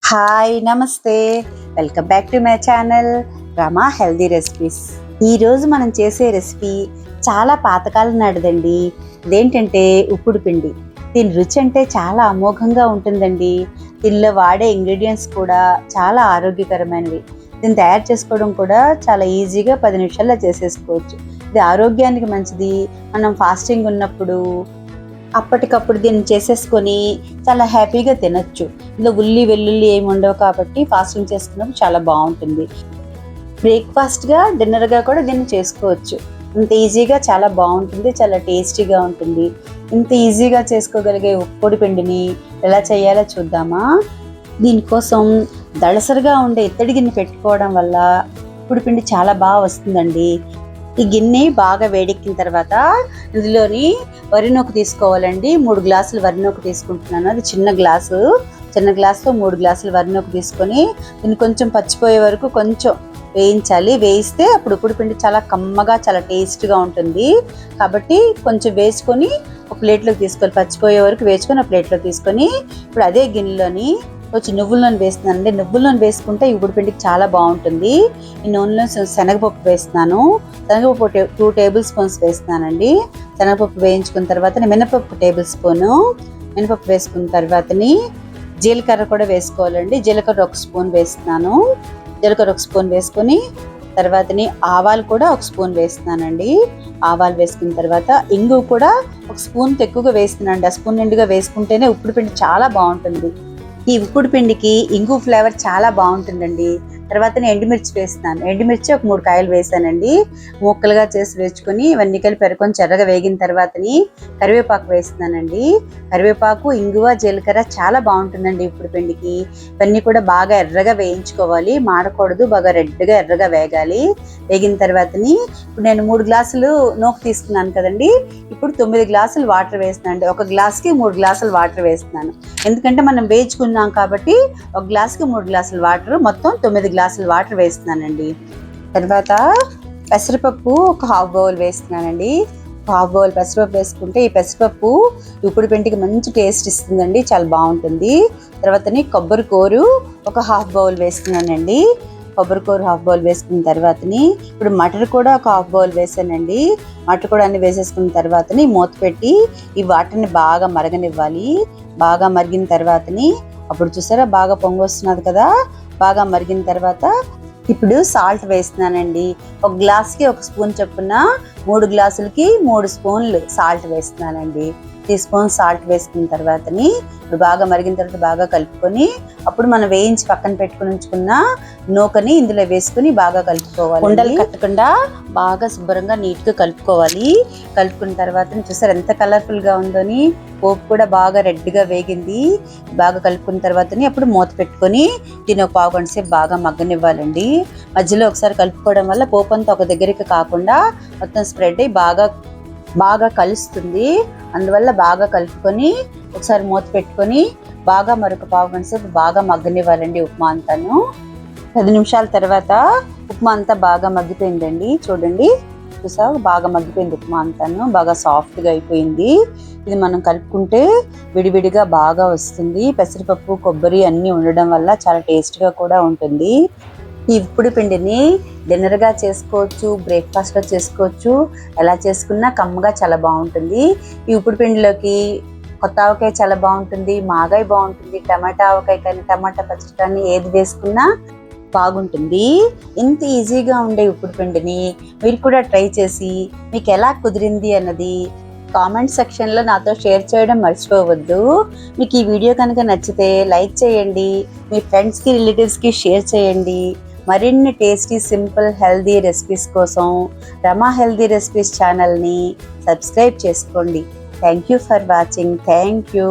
Hi నమస్తే, welcome back to my channel Rama healthy recipes. ఈరోజు మనం చేసే రెసిపీ చాలా పాతకాలం నాటిదండి. ఇదేంటంటే ఉప్పుడు పిండి. దీని రుచి అంటే చాలా అమోఘంగా ఉంటుందండి. దీనిలో వాడే ఇంగ్రీడియంట్స్ కూడా చాలా ఆరోగ్యకరమైనవి. దీన్ని తయారు చేసుకోవడం కూడా చాలా ఈజీగా 10 నిమిషాల్లో చేసేసుకోవచ్చు. ఇది ఆరోగ్యానికి మంచిది. మనం ఫాస్టింగ్ ఉన్నప్పుడు అప్పటికప్పుడు దీన్ని చేసేసుకొని చాలా హ్యాపీగా తినొచ్చు. ఇందులో ఉల్లి వెల్లుల్లి ఏమి ఉండవు కాబట్టి ఫాస్టింగ్ చేసుకున్నప్పుడు చాలా బాగుంటుంది. బ్రేక్ఫాస్ట్గా డిన్నర్గా కూడా దీన్ని చేసుకోవచ్చు. ఇంత ఈజీగా చాలా బాగుంటుంది, చాలా టేస్టీగా ఉంటుంది. ఇంత ఈజీగా చేసుకోగలిగే ఉప్పుడు పిండిని ఎలా చేయాలో చూద్దామా. దీనికోసం దళసరిగా ఉండే ఇత్తడి గిన్నె పెట్టుకోవడం వల్ల ఉప్పుడు పిండి చాలా బాగా వస్తుందండి. ఈ గిన్నె బాగా వేడెక్కిన తర్వాత ఇందులోని వరి నూక తీసుకోవాలండి. 3 గ్లాసులు వరి నూక తీసుకుంటున్నాను. అది చిన్న గ్లాసుతో 3 గ్లాసులు వరి నూక తీసుకొని దీన్ని కొంచెం పచ్చిపోయే వరకు కొంచెం వేయించాలి. వేయిస్తే అప్పుడు ఉప్పుడు పిండి చాలా కమ్మగా చాలా టేస్ట్గా ఉంటుంది. కాబట్టి కొంచెం వేసుకొని ఒక ప్లేట్లోకి తీసుకోవాలి. పచ్చిపోయే వరకు వేసుకొని ఆ ప్లేట్లోకి తీసుకొని ఇప్పుడు అదే గిన్నెలోని కొంచెం నువ్వుల నూనె వేస్తున్నానండి. నువ్వుల నూనె వేసుకుంటే ఉప్పుడు పిండికి చాలా బాగుంటుంది. ఈ నూనెలో శనగపప్పు వేస్తున్నాను. శనగపప్పు 2 టేబుల్ స్పూన్స్ వేస్తున్నానండి. శనగపప్పు వేయించుకున్న తర్వాత మినపప్పు టేబుల్ స్పూను. మినపప్పు వేసుకున్న తర్వాతని జీలకర్ర కూడా వేసుకోవాలండి. జీలకర్ర 1 స్పూన్ వేస్తున్నాను. జీలకర్ర 1 స్పూన్ వేసుకొని తర్వాతని ఆవాలు కూడా 1 స్పూన్ వేస్తున్నానండి. ఆవాలు వేసుకున్న తర్వాత ఇంగువ కూడా 1 స్పూన్ ఎక్కువగా వేస్తున్నానండి. ఆ స్పూన్ నిండుగా వేసుకుంటేనే ఉప్పుడు పిండి చాలా బాగుంటుంది. ఈ ఉప్పుడు పిండికి ఇంగు ఫ్లేవర్ చాలా బాగుంటుందండి. తర్వాత ఎండుమిర్చి వేస్తున్నాను. ఎండుమిర్చి ఒక 3 కాయలు వేసానండి. ముక్కలుగా చేసి వేసుకొని ఇవన్నీ కలిపి కొంచెం ఎర్రగా వేగిన తర్వాతని కరివేపాకు వేస్తున్నానండి. కరివేపాకు, ఇంగువ, జీలకర్ర చాలా బాగుంటుందండి ఉప్పుడు పిండికి. ఇవన్నీ కూడా బాగా ఎర్రగా వేయించుకోవాలి, మాడకూడదు. బాగా రెడ్గా ఎర్రగా వేగాలి. వేగిన తర్వాతని ఇప్పుడు నేను 3 గ్లాసులు నూక తీసుకున్నాను కదండి. ఇప్పుడు 9 గ్లాసులు వాటర్ వేస్తున్నానండి. ఒక గ్లాస్కి 3 గ్లాసులు వాటర్ వేస్తున్నాను. ఎందుకంటే మనం వేయించుకున్నాం కాబట్టి ఒక గ్లాస్కి 3 గ్లాసులు వాటర్, మొత్తం 9 గ్లాసులు వాటర్ వేస్తున్నానండి. తర్వాత పెసరపప్పు ఒక 1/2 బౌల్ వేస్తున్నానండి. 1/2 బౌల్ పెసరపప్పు వేసుకుంటే ఈ పెసరపప్పు ఉప్పుడు పిండికి మంచి టేస్ట్ ఇస్తుందండి, చాలా బాగుంటుంది. తర్వాతని కొబ్బరి కూరు ఒక 1/2 బౌల్ వేస్తున్నానండి. కొబ్బరి కూర 1/2 బౌల్ వేసుకున్న తర్వాతని ఇప్పుడు మటర్ కూడా ఒక 1/2 బౌల్ వేసానండి. మటర్ కూడా అన్ని వేసేసుకున్న తర్వాతని మూత పెట్టి ఈ వాటర్ని బాగా మరగనివ్వాలి. బాగా మరిగిన తర్వాతని అప్పుడు చూసారా బాగా పొంగు వస్తున్నది కదా. బాగా మరిగిన తర్వాత ఇప్పుడు సాల్ట్ వేస్తున్నానండి. ఒక గ్లాస్కి 1 స్పూన్ చొప్పున 3 గ్లాసులకి 3 స్పూన్లు సాల్ట్ వేస్తున్నానండి. 3 స్పూన్స్ సాల్ట్ వేసుకున్న తర్వాతని బాగా మరిగిన తర్వాత బాగా కలుపుకొని అప్పుడు మనం వేయించి పక్కన పెట్టుకుని ఉంచుకున్న నూకని ఇందులో వేసుకుని బాగా కలుపుకోవాలి. ఉండలు కట్టకుండా బాగా శుభ్రంగా నీట్గా కలుపుకోవాలి. కలుపుకున్న తర్వాత చూసారు ఎంత కలర్ఫుల్గా ఉందని. పోపు కూడా బాగా రెడ్గా వేగింది. బాగా కలుపుకున్న తర్వాతని అప్పుడు మూత పెట్టుకొని దీన్ని ఒక 1/2 గంట సేపు బాగా మగ్గనివ్వాలండి. మధ్యలో ఒకసారి కలుపుకోవడం వల్ల పోపు అంతా ఒక దగ్గరికి కాకుండా మొత్తం స్ప్రెడ్ అయ్యి బాగా కలుస్తుంది. అందువల్ల బాగా కలుపుకొని ఒకసారి మూత పెట్టుకొని బాగా మరొక 1/2 గంట సేపు బాగా మగ్గనివ్వాలండి. ఉప్మా అంతాను 10 నిమిషాల తర్వాత ఉప్మా అంతా బాగా మగ్గిపోయిందండి. చూడండి, చూసావు బాగా మగ్గిపోయింది. ఉప్మా అంతాను బాగా సాఫ్ట్గా అయిపోయింది. ఇది మనం కలుపుకుంటే విడివిడిగా బాగా వస్తుంది. పెసరపప్పు, కొబ్బరి అన్నీ ఉండడం వల్ల చాలా టేస్ట్గా కూడా ఉంటుంది. ఈ ఉప్పుడు పిండిని డిన్నర్గా చేసుకోవచ్చు, బ్రేక్ఫాస్ట్గా చేసుకోవచ్చు. ఎలా చేసుకున్నా కమ్మగా చాలా బాగుంటుంది. ఈ ఉప్పుడు పిండిలోకి కొత్త ఆవకాయ చాలా బాగుంటుంది, మాగాయ బాగుంటుంది, టమాటా ఆవకాయ కానీ టమాటా పచ్చడి కానీ ఏది వేసుకున్నా బాగుంటుంది. ఇంత ఈజీగా ఉండే ఉప్పుడు పిండిని మీరు కూడా ట్రై చేసి మీకు ఎలా కుదిరింది అన్నది కామెంట్ సెక్షన్లో నాతో షేర్ చేయడం మర్చిపోవద్దు. మీకు ఈ వీడియో కనుక నచ్చితే లైక్ చేయండి, మీ ఫ్రెండ్స్కి రిలేటివ్స్కి షేర్ చేయండి. మరిన్ని టేస్టీ సింపుల్ హెల్దీ రెసిపీస్ కోసం రమా హెల్దీ రెసిపీస్ ఛానల్ని సబ్స్క్రైబ్ చేసుకోండి. Thank you for watching. Thank you.